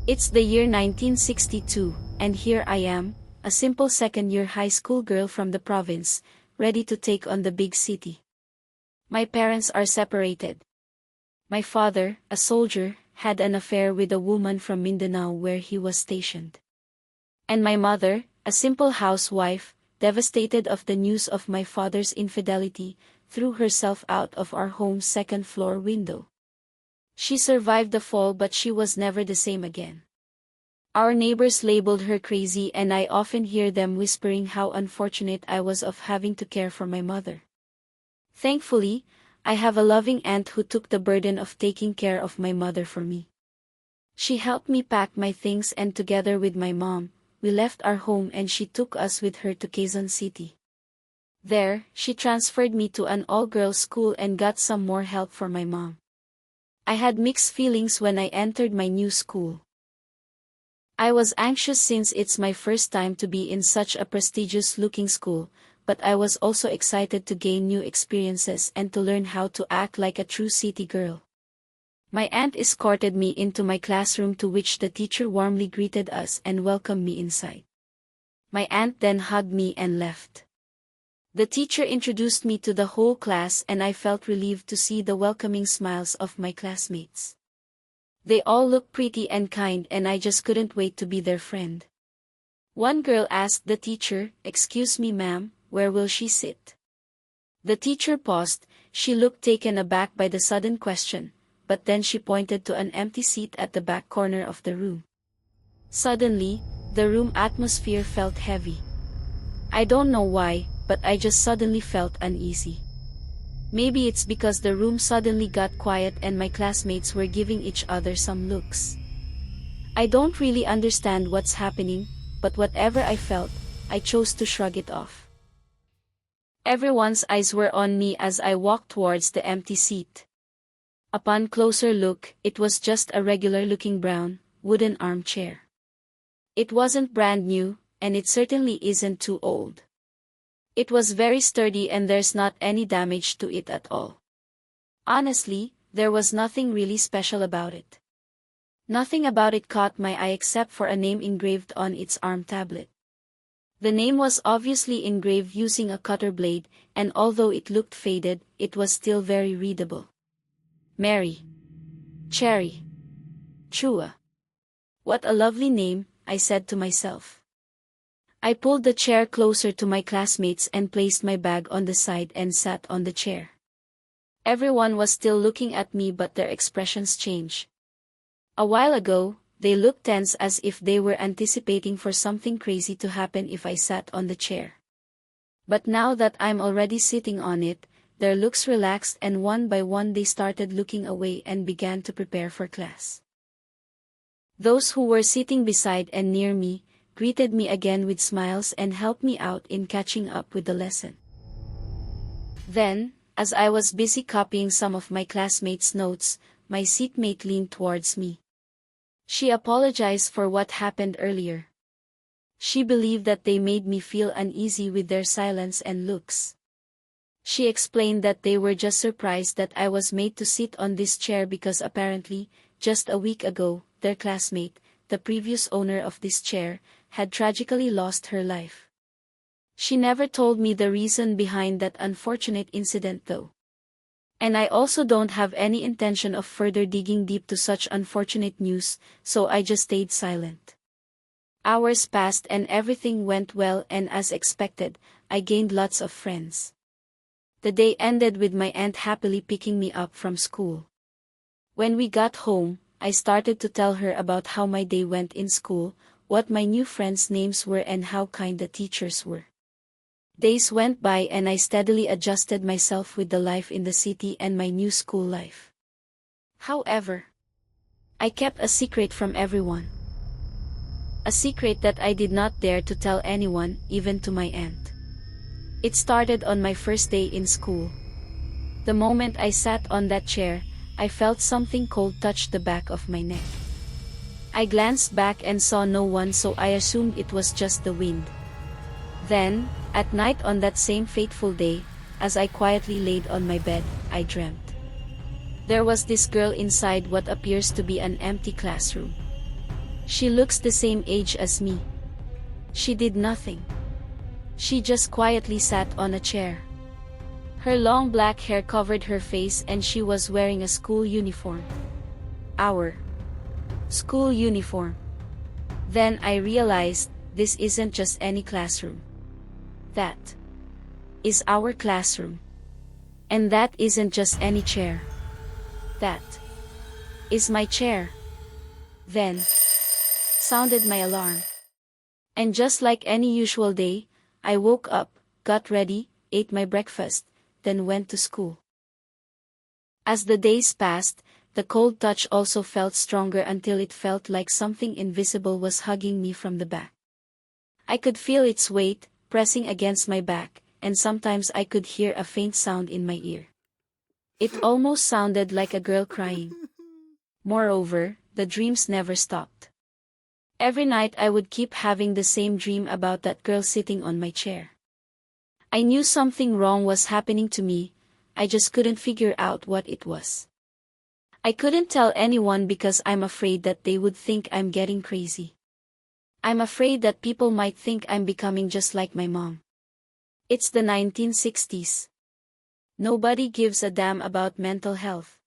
It's the year 1962, and here I am, a simple second-year high school girl from the province, ready to take on the big city. My parents are separated. My father, a soldier, had an affair with a woman from Mindanao where he was stationed. And my mother, a simple housewife, devastated of the news of my father's infidelity, threw herself out of our home's second-floor window. She survived the fall, but she was never the same again. Our neighbors labeled her crazy, and I often hear them whispering how unfortunate I was of having to care for my mother. Thankfully, I have a loving aunt who took the burden of taking care of my mother for me. She helped me pack my things, and together with my mom, we left our home and she took us with her to Quezon City. There, she transferred me to an all-girls school and got some more help for my mom. I had mixed feelings when I entered my new school. I was anxious since it's my first time to be in such a prestigious-looking school, but I was also excited to gain new experiences and to learn how to act like a true city girl. My aunt escorted me into my classroom, to which the teacher warmly greeted us and welcomed me inside. My aunt then hugged me and left. The teacher introduced me to the whole class, and I felt relieved to see the welcoming smiles of my classmates. They all looked pretty and kind, and I just couldn't wait to be their friend. One girl asked the teacher, "Excuse me, ma'am, where will she sit?" The teacher paused. She looked taken aback by the sudden question, but then she pointed to an empty seat at the back corner of the room. Suddenly, the room atmosphere felt heavy. I don't know why, but I just suddenly felt uneasy. Maybe it's because the room suddenly got quiet and my classmates were giving each other some looks. I don't really understand what's happening, but whatever I felt, I chose to shrug it off. Everyone's eyes were on me as I walked towards the empty seat. Upon closer look, it was just a regular-looking brown, wooden armchair. It wasn't brand new, and it certainly isn't too old. It was very sturdy and there's not any damage to it at all. Honestly, there was nothing really special about it. Nothing about it caught my eye except for a name engraved on its arm tablet. The name was obviously engraved using a cutter blade, and although it looked faded, it was still very readable. Mary. Cherry Chua. What a lovely name, I said to myself. I pulled the chair closer to my classmates and placed my bag on the side and sat on the chair. Everyone was still looking at me, but their expressions changed. A while ago, they looked tense as if they were anticipating for something crazy to happen if I sat on the chair. But now that I'm already sitting on it, their looks relaxed, and one by one they started looking away and began to prepare for class. Those who were sitting beside and near me greeted me again with smiles and helped me out in catching up with the lesson. Then, as I was busy copying some of my classmates' notes, my seatmate leaned towards me. She apologized for what happened earlier. She believed that they made me feel uneasy with their silence and looks. She explained that they were just surprised that I was made to sit on this chair because apparently, just a week ago, their classmate, the previous owner of this chair, had tragically lost her life. She never told me the reason behind that unfortunate incident though. And I also don't have any intention of further digging deep to such unfortunate news, so I just stayed silent. Hours passed and everything went well, and as expected, I gained lots of friends. The day ended with my aunt happily picking me up from school. When we got home, I started to tell her about how my day went in school, what my new friends' names were, and how kind the teachers were. Days went by and I steadily adjusted myself with the life in the city and my new school life. However, I kept a secret from everyone. A secret that I did not dare to tell anyone, even to my aunt. It started on my first day in school. The moment I sat on that chair, I felt something cold touch the back of my neck. I glanced back and saw no one, so I assumed it was just the wind. Then, at night on that same fateful day, as I quietly laid on my bed, I dreamt. There was this girl inside what appears to be an empty classroom. She looks the same age as me. She did nothing. She just quietly sat on a chair. Her long black hair covered her face and she was wearing a school uniform. Our school uniform. Then I realized this isn't just any classroom. That is our classroom. And that isn't just any chair. That is my chair. Then sounded my alarm. And just like any usual day, I woke up, got ready, ate my breakfast, then went to school. As the days passed, the cold touch also felt stronger until it felt like something invisible was hugging me from the back. I could feel its weight, pressing against my back, and sometimes I could hear a faint sound in my ear. It almost sounded like a girl crying. Moreover, the dreams never stopped. Every night I would keep having the same dream about that girl sitting on my chair. I knew something wrong was happening to me, I just couldn't figure out what it was. I couldn't tell anyone because I'm afraid that they would think I'm getting crazy. I'm afraid that people might think I'm becoming just like my mom. It's the 1960s. Nobody gives a damn about mental health.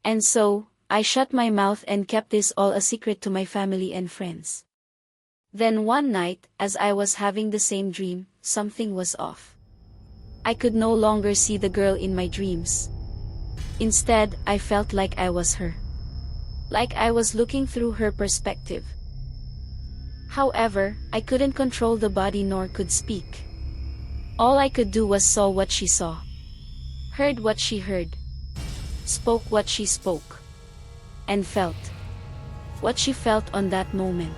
And so, I shut my mouth and kept this all a secret to my family and friends. Then one night, as I was having the same dream, something was off. I could no longer see the girl in my dreams. Instead, I felt like I was her. Like I was looking through her perspective. However, I couldn't control the body nor could speak. All I could do was saw what she saw. Heard what she heard. Spoke what she spoke. And felt what she felt on that moment.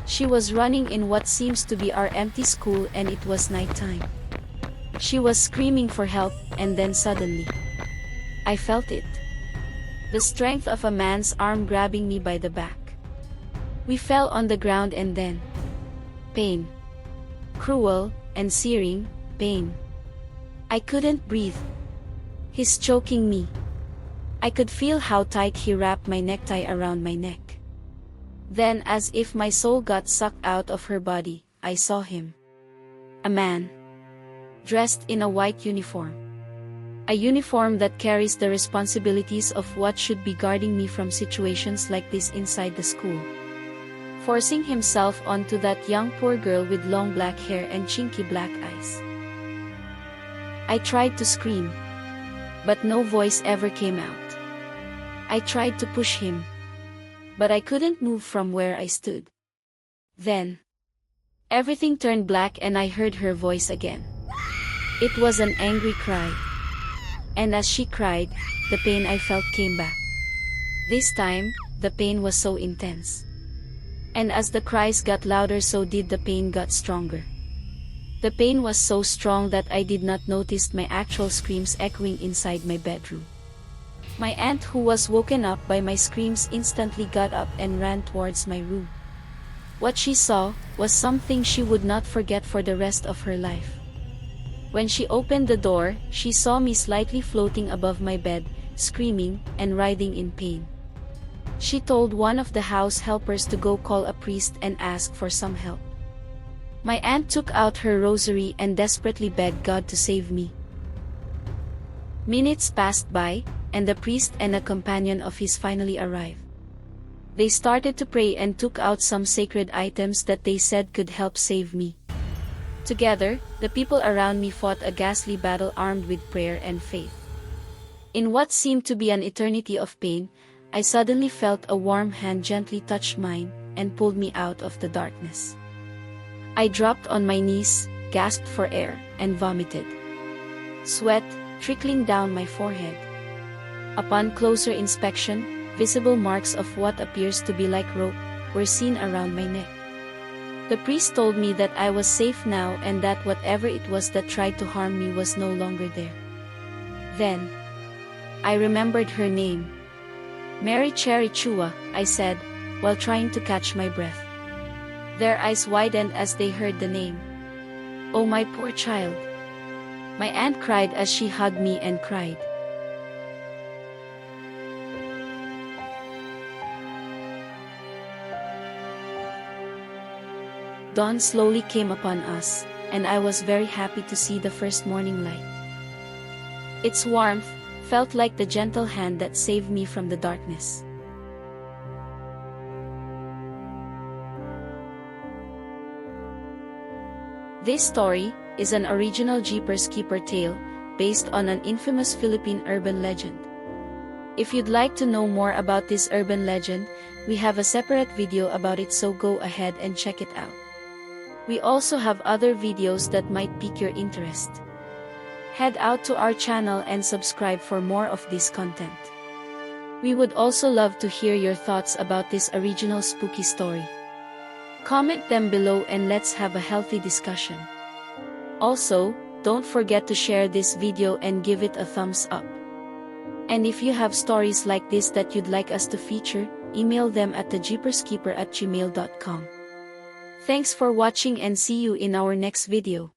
She was running in what seems to be our empty school and it was nighttime. She was screaming for help and then suddenly, I felt it. The strength of a man's arm grabbing me by the back. We fell on the ground and then, pain. Cruel and searing pain. I couldn't breathe. He's choking me. I could feel how tight he wrapped my necktie around my neck. Then, as if my soul got sucked out of her body, I saw him. A man. Dressed in a white uniform. A uniform that carries the responsibilities of what should be guarding me from situations like this inside the school. Forcing himself onto that young poor girl with long black hair and chinky black eyes. I tried to scream. But no voice ever came out. I tried to push him. But I couldn't move from where I stood. Then, everything turned black and I heard her voice again. It was an angry cry. And as she cried, the pain I felt came back. This time, the pain was so intense. And as the cries got louder, so did the pain got stronger. The pain was so strong that I did not notice my actual screams echoing inside my bedroom. My aunt, who was woken up by my screams, instantly got up and ran towards my room. What she saw was something she would not forget for the rest of her life. When she opened the door, she saw me slightly floating above my bed, screaming and writhing in pain. She told one of the house helpers to go call a priest and ask for some help. My aunt took out her rosary and desperately begged God to save me. Minutes passed by, and the priest and a companion of his finally arrived. They started to pray and took out some sacred items that they said could help save me. Together, the people around me fought a ghastly battle armed with prayer and faith. In what seemed to be an eternity of pain, I suddenly felt a warm hand gently touch mine and pulled me out of the darkness. I dropped on my knees, gasped for air, and vomited. Sweat trickling down my forehead. Upon closer inspection, visible marks of what appears to be like rope were seen around my neck. The priest told me that I was safe now and that whatever it was that tried to harm me was no longer there. Then, I remembered her name. Mary Cherry Chua, I said, while trying to catch my breath. Their eyes widened as they heard the name. Oh, my poor child. My aunt cried as she hugged me and cried. Dawn slowly came upon us, and I was very happy to see the first morning light. Its warmth felt like the gentle hand that saved me from the darkness. This story is an original Jeepers Keeper tale based on an infamous Philippine urban legend. If you'd like to know more about this urban legend, we have a separate video about it, so go ahead and check it out. We also have other videos that might pique your interest. Head out to our channel and subscribe for more of this content. We would also love to hear your thoughts about this original spooky story. Comment them below and let's have a healthy discussion. Also, don't forget to share this video and give it a thumbs up. And if you have stories like this that you'd like us to feature, email them at thejeeperskeeper@gmail.com. Thanks for watching and see you in our next video.